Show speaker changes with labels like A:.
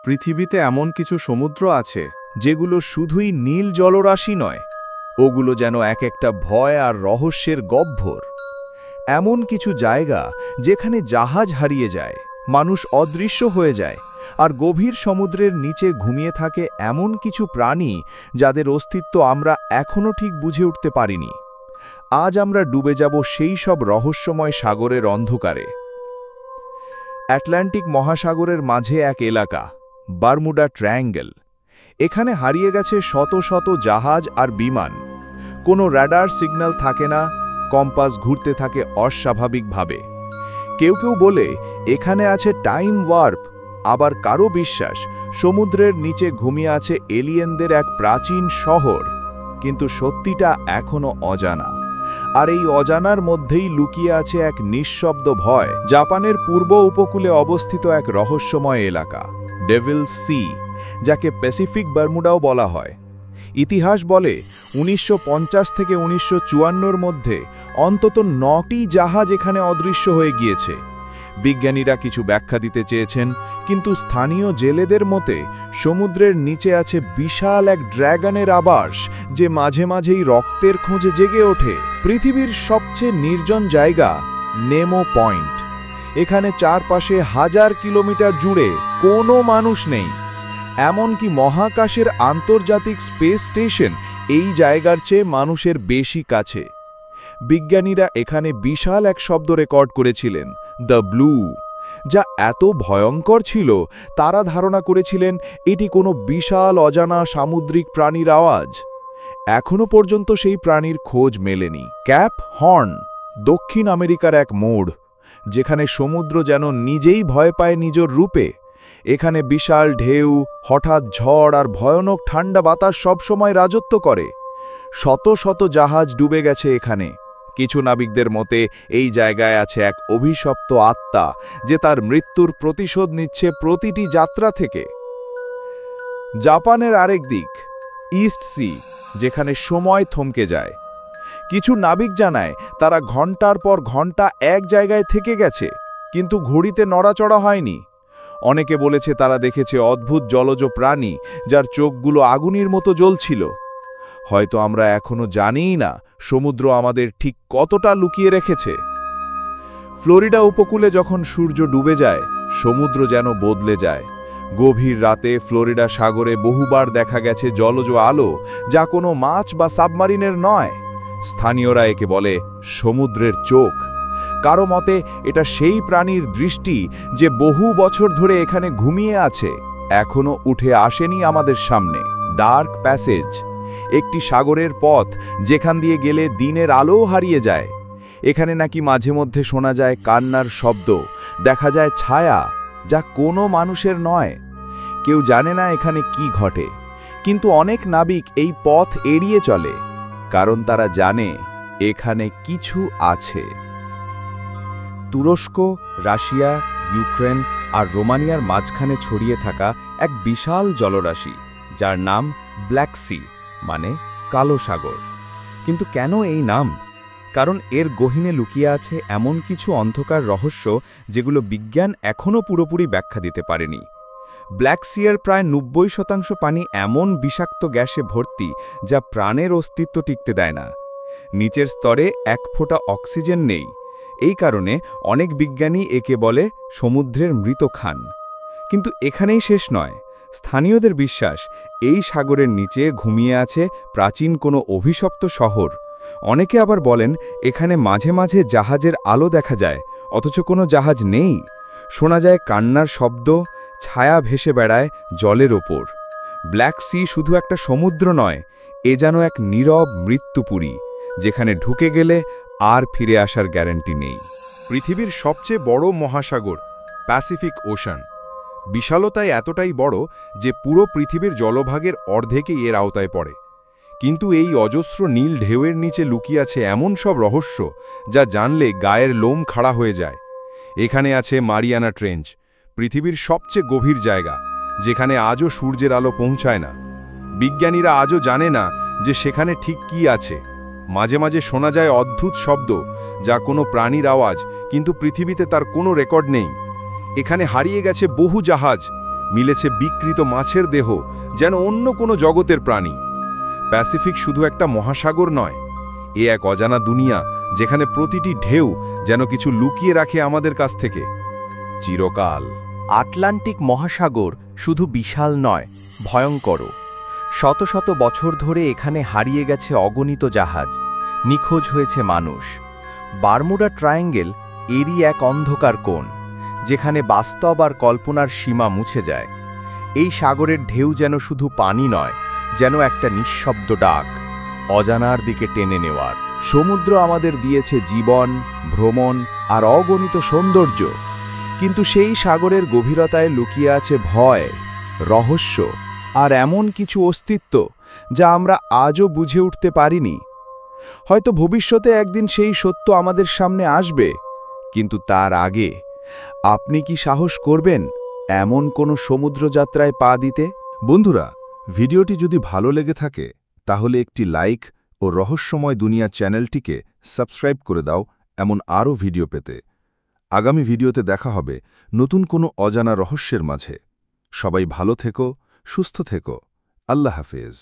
A: পৃথিবীতে এমন কিছু সমুদ্র আছে যেগুলো শুধুই নীল জলরাশি নয়, ওগুলো যেন এক একটা ভয় আর রহস্যের গহ্বর। এমন কিছু জায়গা যেখানে জাহাজ হারিয়ে যায়, মানুষ অদৃশ্য হয়ে যায়, আর গভীর সমুদ্রের নিচে ঘুমিয়ে থাকে এমন কিছু প্রাণী যাদের অস্তিত্ব আমরা এখনও ঠিক বুঝে উঠতে পারিনি। আজ আমরা ডুবে যাব সেই সব রহস্যময় সাগরের অন্ধকারে। আটলান্টিক মহাসাগরের মাঝে এক এলাকা, বারমুডা ট্রায়াঙ্গেল। এখানে হারিয়ে গেছে শত শত জাহাজ আর বিমান। কোনো রাডার সিগন্যাল থাকে না, কম্পাস ঘুরতে থাকে অস্বাভাবিকভাবে। কেউ কেউ বলে এখানে আছে টাইম ওয়ার্প, আবার কারো বিশ্বাস সমুদ্রের নিচে ঘুমিয়ে আছে এলিয়েনদের এক প্রাচীন শহর। কিন্তু সত্যিটা এখনো অজানা, আর এই অজানার মধ্যেই লুকিয়ে আছে এক নিঃশব্দ ভয়। জাপানের পূর্ব উপকূলে অবস্থিত এক রহস্যময় এলাকা, ডেভিলস সি, যাকে প্যাসিফিক বারমুডাও বলা হয়। ইতিহাস বলে 1950 থেকে 1954 মধ্যে অন্তত 9টি জাহাজ এখানে অদৃশ্য হয়ে গিয়েছে। বিজ্ঞানীরা কিছু ব্যাখ্যা দিতে চেয়েছেন, কিন্তু স্থানীয় জেলেদের মতে সমুদ্রের নিচে আছে বিশাল এক ড্র্যাগনের আবাস, যে মাঝে মাঝেই রক্তের খোঁজে জেগে ওঠে। পৃথিবীর সবচেয়ে নির্জন জায়গা নেমো পয়েন্ট। এখানে চারপাশে 1000 কিলোমিটার জুড়ে কোনো মানুষ নেই। এমনকি মহাকাশের আন্তর্জাতিক স্পেস স্টেশন এই জায়গার চেয়ে মানুষের বেশি কাছে। বিজ্ঞানীরা এখানে বিশাল এক শব্দ রেকর্ড করেছিলেন, দ্য ব্লু, যা এত ভয়ঙ্কর ছিল তারা ধারণা করেছিলেন এটি কোনো বিশাল অজানা সামুদ্রিক প্রাণীর আওয়াজ। এখনো পর্যন্ত সেই প্রাণীর খোঁজ মেলেনি। ক্যাপ হর্ন, দক্ষিণ আমেরিকার এক মোড়, যেখানে সমুদ্র যেন নিজেই ভয় পায় নিজের রূপে। এখানে বিশাল ঢেউ, হঠাৎ ঝড় আর ভয়ানক ঠান্ডা বাতাস সবসময় রাজত্ব করে। শত শত জাহাজ ডুবে গেছে এখানে। কিছু নাবিকদের মতে এই জায়গায় আছে এক অভিশপ্ত আত্মা, যে তার মৃত্যুর প্রতিশোধ নিচ্ছে প্রতিটি যাত্রা থেকে। জাপানের আরেক দিক, ইস্ট সি, যেখানে সময় থমকে যায়। কিছু নাবিক জানায় তারা ঘন্টার পর ঘন্টা এক জায়গায় থেকে গেছে, কিন্তু ঘড়িতে নড়াচড়া হয়নি। অনেকে বলেছে তারা দেখেছে অদ্ভুত জলজ প্রাণী, যার চোখগুলো আগুনের মতো জ্বলছিল। হয়তো আমরা এখনো জানিই না সমুদ্র আমাদের ঠিক কতটা লুকিয়ে রেখেছে। ফ্লোরিডা উপকূলে যখন সূর্য ডুবে যায়, সমুদ্র যেন বদলে যায়। গভীর রাতে ফ্লোরিডা সাগরে বহুবার দেখা গেছে জলজ আলো, যা কোনো মাছ বা সাবমারিনের নয়। স্থানীয়রা একে বলে সমুদ্রের চোখ। কারো মতে এটা সেই প্রাণীর দৃষ্টি যে বহু বছর ধরে এখানে ঘুমিয়ে আছে, এখনো উঠে আসেনি আমাদের সামনে। ডার্ক প্যাসেজ, একটি সাগরের পথ যেখান দিয়ে গেলে দিনের আলোও হারিয়ে যায়। এখানে নাকি মাঝে মধ্যে শোনা যায় কান্নার শব্দ, দেখা যায় ছায়া, যা কোনো মানুষের নয়। কেউ জানে না এখানে কি ঘটে, কিন্তু অনেক নাবিক এই পথ এড়িয়ে চলে, কারণ তারা জানে এখানে কিছু আছে।
B: তুরস্ক, রাশিয়া, ইউক্রেন আর রোমানিয়ার মাঝখানে ছড়িয়ে থাকা এক বিশাল জলরাশি, যার নাম ব্ল্যাক সি, মানে কালো সাগর। কিন্তু কেন এই নাম? কারণ এর গহীনে লুকিয়ে আছে এমন কিছু অন্ধকার রহস্য যেগুলো বিজ্ঞান এখনও পুরোপুরি ব্যাখ্যা দিতে পারেনি। ব্ল্যাক সিয়ের প্রায় 90% পানি এমন বিষাক্ত গ্যাসে ভর্তি যা প্রাণের অস্তিত্ব টিকতে দেয় না। নিচের স্তরে এক ফোঁটা অক্সিজেন নেই। এই কারণে অনেক বিজ্ঞানী একে বলে সমুদ্রের মৃত খান। কিন্তু এখানেই শেষ নয়। স্থানীয়দের বিশ্বাস এই সাগরের নিচে ঘুমিয়ে আছে প্রাচীন কোনো অভিশপ্ত শহর। অনেকে আবার বলেন এখানে মাঝে মাঝে জাহাজের আলো দেখা যায়, অথচ কোনো জাহাজ নেই। শোনা যায় কান্নার শব্দ, ছায়া ভেসে বেড়ায় জলের ওপর। ব্ল্যাক সি শুধু একটা সমুদ্র নয়, এ যেন এক নীরব মৃত্যুপুরী, যেখানে ঢুকে গেলে আর ফিরে আসার গ্যারান্টি নেই।
C: পৃথিবীর সবচেয়ে বড় মহাসাগর প্যাসিফিক ওশান। বিশালতায় এতটাই বড় যে পুরো পৃথিবীর জলভাগের অর্ধেকই এর আওতায় পড়ে। কিন্তু এই অজস্র নীল ঢেউয়ের নিচে লুকিয়ে আছে এমন সব রহস্য যা জানলে গায়ের লোম খাড়া হয়ে যায়। এখানে আছে মারিয়ানা ট্রেঞ্চ, পৃথিবীর সবচেয়ে গভীর জায়গা, যেখানে আজও সূর্যের আলো পৌঁছায় না। বিজ্ঞানীরা আজও জানে না যে সেখানে ঠিক কি আছে। মাঝে মাঝে শোনা যায় অদ্ভুত শব্দ, যা কোনো প্রাণীর আওয়াজ, কিন্তু পৃথিবীতে তার কোনো রেকর্ড নেই। এখানে হারিয়ে গেছে বহু জাহাজ, মিলেছে বিকৃত মাছের দেহ, যেন অন্য কোনো জগতের প্রাণী। প্যাসিফিক শুধু একটা মহাসাগর নয়, এ এক অজানা দুনিয়া যেখানে প্রতিটি ঢেউ যেন কিছু লুকিয়ে রাখে আমাদের কাছ থেকে চিরকাল।
A: আটলান্টিক মহাসাগর শুধু বিশাল নয়, ভয়ঙ্করও। শত শত বছর ধরে এখানে হারিয়ে গেছে অগণিত জাহাজ, নিখোঁজ হয়েছে মানুষ। বারমুডা ট্রায়াঙ্গেল এরই এক অন্ধকার কোণ, যেখানে বাস্তব আর কল্পনার সীমা মুছে যায়। এই সাগরের ঢেউ যেন শুধু পানি নয়, যেন একটা নিঃশব্দ ডাক, অজানার দিকে টেনে নেওয়ার। সমুদ্র আমাদের দিয়েছে জীবন, ভ্রমণ আর অগণিত সৌন্দর্য, কিন্তু সেই সাগরের গভীরতায় লুকিয়ে আছে ভয়, রহস্য আর এমন কিছু অস্তিত্ব যা আমরা আজও বুঝে উঠতে পারিনি। হয়তো ভবিষ্যতে একদিন সেই সত্য আমাদের সামনে আসবে, কিন্তু তার আগে আপনি কি সাহস করবেন এমন কোনো সমুদ্রযাত্রায় পা দিতে? বন্ধুরা, ভিডিওটি যদি ভালো লেগে থাকে তাহলে একটি লাইক ও রহস্যময় দুনিয়া চ্যানেলটিকে সাবস্ক্রাইব করে দাও এমন আরও ভিডিও পেতে। আগামী ভিডিওতে দেখা হবে নতুন কোনো অজানা রহস্যের মাঝে। সবাই ভালো থেকো, সুস্থ থেকো। আল্লাহ হাফেজ।